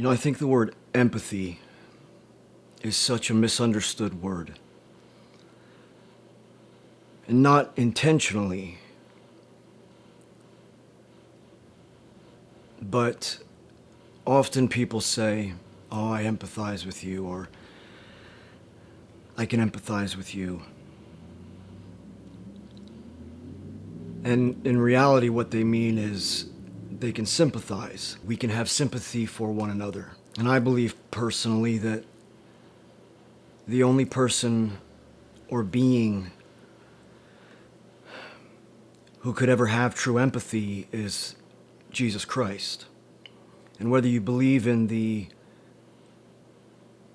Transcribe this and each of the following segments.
I think the word empathy is such a misunderstood word. And not intentionally, but often people say, "Oh, I empathize with you," or "I can empathize with you." And in reality, what they mean is they can sympathize. We can have sympathy for one another. And I believe personally that the only person or being who could ever have true empathy is Jesus Christ. And whether you believe in the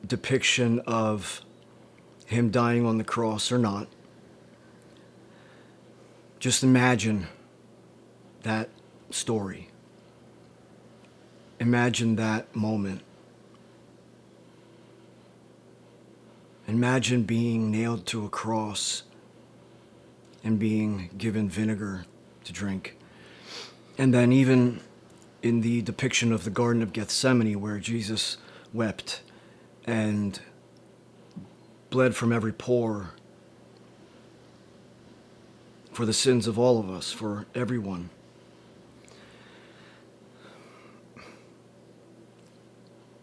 depiction of him dying on the cross or not, just imagine that story. Imagine that moment. Imagine being nailed to a cross and being given vinegar to drink. And then even in the depiction of the Garden of Gethsemane, where Jesus wept and bled from every pore for the sins of all of us, for everyone.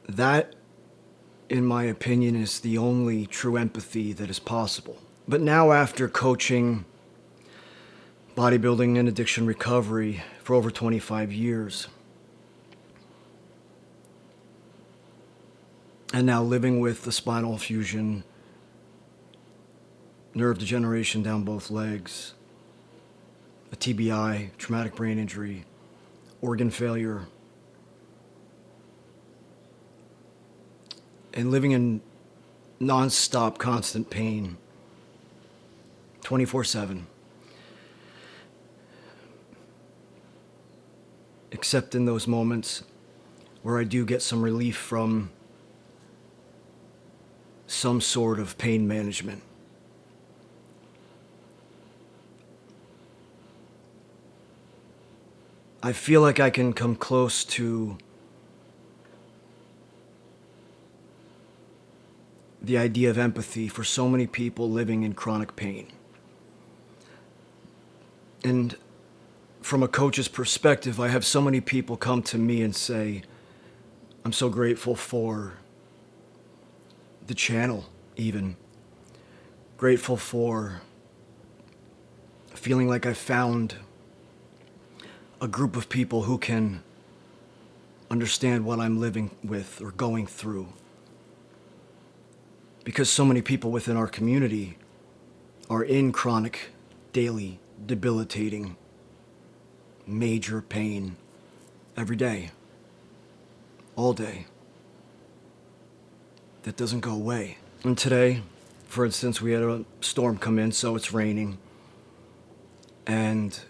That, in my opinion, is the only true empathy that is possible. But now, after coaching bodybuilding and addiction recovery for over 25 years, and now living with the spinal fusion, nerve degeneration down both legs, a TBI, traumatic brain injury, organ failure, and living in non-stop constant pain 24/7, except in those moments where I do get some relief from some sort of pain management. I feel like I can come close to the idea of empathy for so many people living in chronic pain. And from a coach's perspective, I have so many people come to me and say, "I'm so grateful for the channel, even. Grateful for feeling like I found a group of people who can understand what I'm living with or going through." Because so many people within our community are in chronic, daily, debilitating, major pain every day, all day. That doesn't go away. And today, for instance, we had a storm come in, so it's raining. And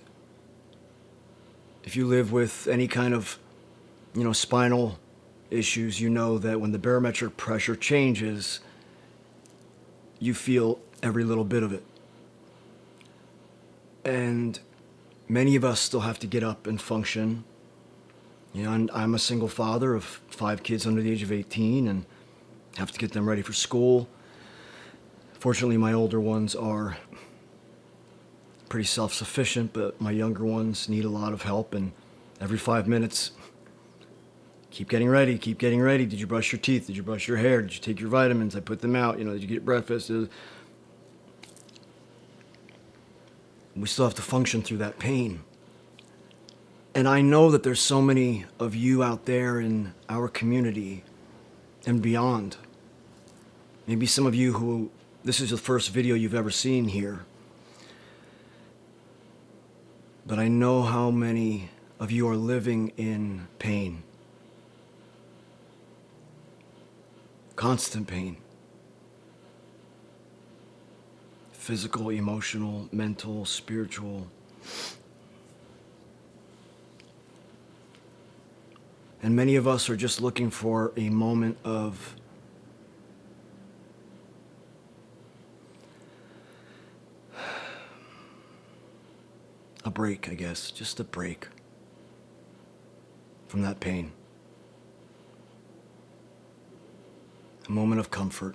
if you live with any kind of, spinal issues, you know that when the barometric pressure changes, you feel every little bit of it. And many of us still have to get up and function. And I'm a single father of 5 kids under the age of 18 and have to get them ready for school. Fortunately, my older ones are pretty self-sufficient, but my younger ones need a lot of help, and every 5 minutes, keep getting ready, keep getting ready. Did you brush your teeth? Did you brush your hair? Did you take your vitamins? I put them out. Did you get breakfast? We still have to function through that pain. And I know that there's so many of you out there in our community and beyond. Maybe some of you who this is the first video you've ever seen here. But I know how many of you are living in pain. Constant pain. Physical, emotional, mental, spiritual. And many of us are just looking for a moment of a break, I guess. Just a break from that pain. a moment of comfort.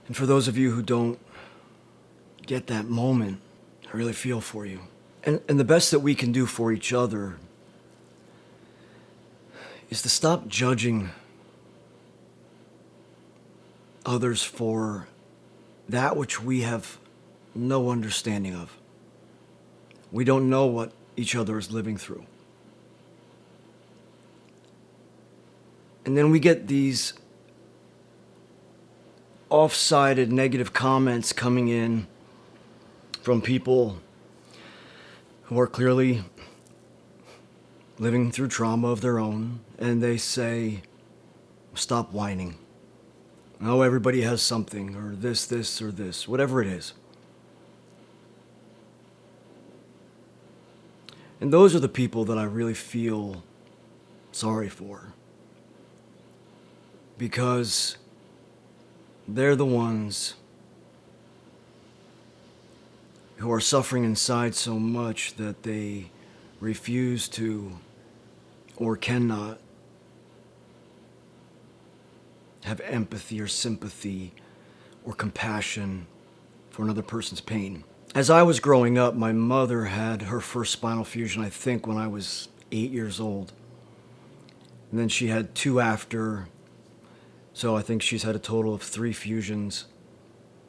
And for those of you who don't get that moment, I really feel for you. And the best that we can do for each other is to stop judging others for that which we have no understanding of. We don't know what each other is living through. And then we get these off-sided negative comments coming in from people who are clearly living through trauma of their own, and they say, stop whining. Oh, everybody has something, or this, or this, whatever it is. And those are the people that I really feel sorry for, because they're the ones who are suffering inside so much that they refuse to or cannot have empathy or sympathy or compassion for another person's pain. As I was growing up, my mother had her first spinal fusion, I think, when I was 8 years old. And then she had 2 after, so I think she's had a total of 3 fusions.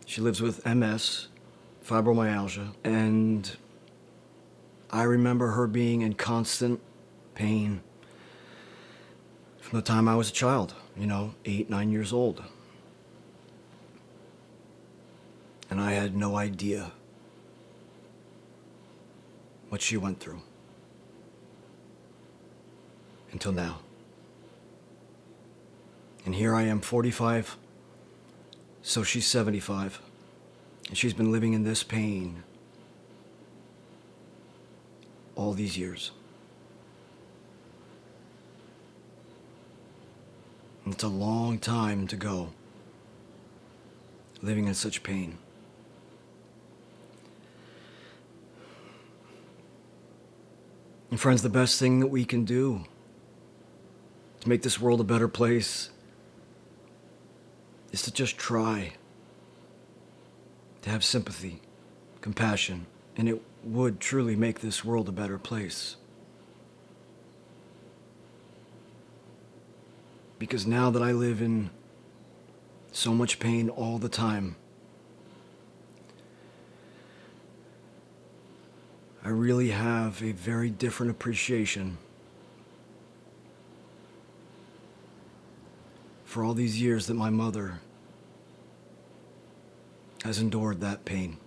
She lives with MS, fibromyalgia, and I remember her being in constant pain from the time I was a child, 8, 9 years old. And I had no idea what she went through until now. And here I am, 45, so she's 75. And she's been living in this pain all these years. And it's a long time to go, living in such pain. And friends, the best thing that we can do to make this world a better place is to just try to have sympathy, compassion, and it would truly make this world a better place. Because now that I live in so much pain all the time, I really have a very different appreciation for all these years that my mother has endured that pain.